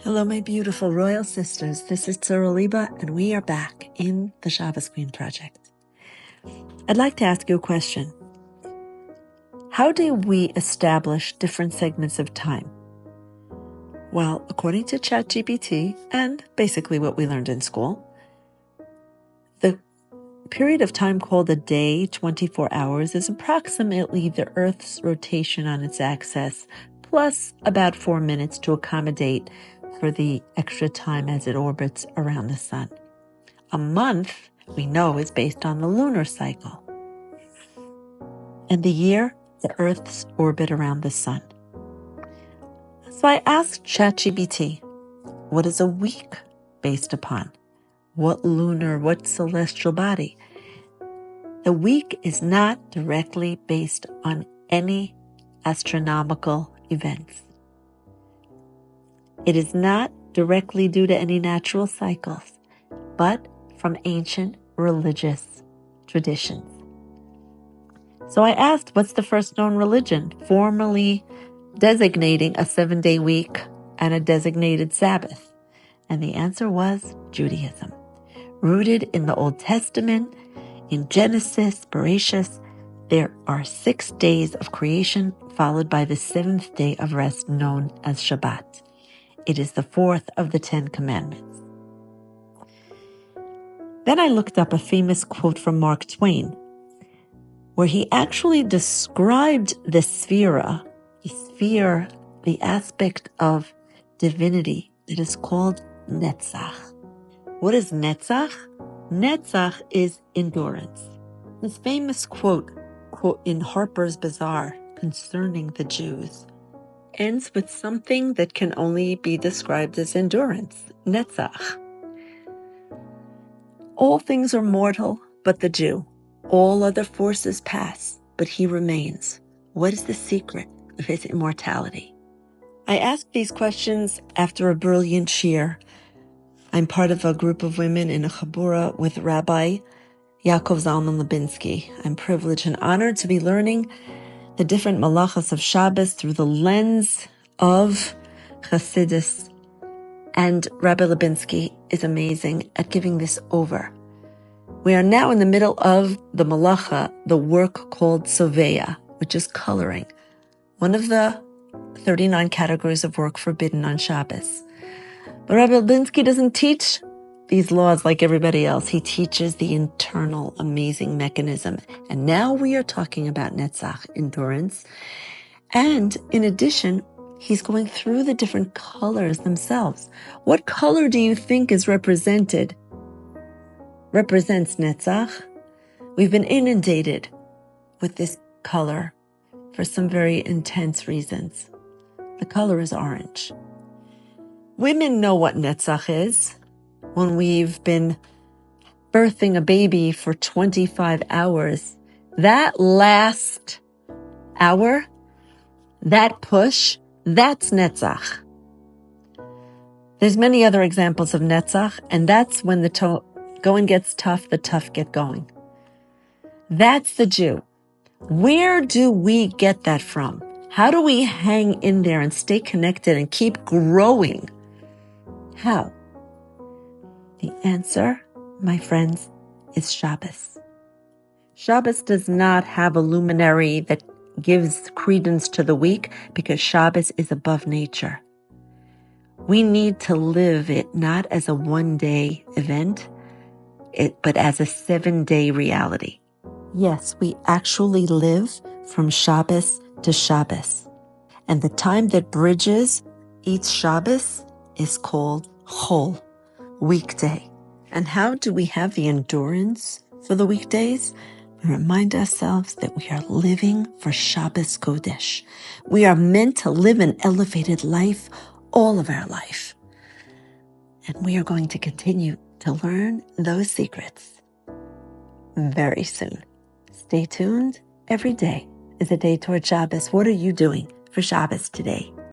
Hello, my beautiful royal sisters. This is Tzara Liba, and we are back in the Shabbos Queen Project. I'd like to ask you a question. How do we establish different segments of time? Well, according to ChatGPT, and basically what we learned in school, the period of time called a day, 24 hours, is approximately the Earth's rotation on its axis, plus about 4 minutes to accommodate for the extra time as it orbits around the sun. A month, we know, is based on the lunar cycle. And the year, the Earth's orbit around the sun. So I asked ChatGPT, what is a week based upon? What celestial body? The week is not directly based on any astronomical events. It is not directly due to any natural cycles, but from ancient religious traditions. So I asked, what's the first known religion formally designating a 7-day week and a designated Sabbath? And the answer was Judaism. Rooted in the Old Testament, in Genesis, Bereshit, there are 6 days of creation followed by the 7th day of rest known as Shabbat. It is the 4th of the 10 Commandments. Then I looked up a famous quote from Mark Twain, where he actually described the sphere, the aspect of divinity that is called Netzach. What is Netzach? Netzach is endurance. This famous quote in Harper's Bazaar concerning the Jews ends with something that can only be described as endurance, Netzach. All things are mortal but the Jew. All other forces pass, but he remains. What is the secret of his immortality? I asked these questions after a brilliant shiur. I'm part of a group of women in a chabura with Rabbi Yaakov Zalman Lubinsky. I'm privileged and honored to be learning the different malachas of Shabbos through the lens of Chassidus. And Rabbi Lubinsky is amazing at giving this over. We are now in the middle of the malacha, the work called soveya, which is coloring, one of the 39 categories of work forbidden on Shabbos. But Rabbi Lubinsky doesn't teach these laws like everybody else. He teaches the internal amazing mechanism. And now we are talking about Netzach, endurance. And in addition, he's going through the different colors themselves. What color do you think represents Netzach? We've been inundated with this color for some very intense reasons. The color is orange. Women know what Netzach is. When we've been birthing a baby for 25 hours, that last hour, that push, that's Netzach. There's many other examples of Netzach, and that's when the going gets tough, the tough get going. That's the Jew. Where do we get that from? How do we hang in there and stay connected and keep growing? How? The answer, my friends, is Shabbos. Shabbos does not have a luminary that gives credence to the week because Shabbos is above nature. We need to live it not as a one-day event, but as a 7-day reality. Yes, we actually live from Shabbos to Shabbos. And the time that bridges each Shabbos is called Chol, weekday. And how do we have the endurance for the weekdays? We remind ourselves that we are living for Shabbos Kodesh. We are meant to live an elevated life all of our life. And we are going to continue to learn those secrets very soon. Stay tuned. Every day is a day toward Shabbos. What are you doing for Shabbos today?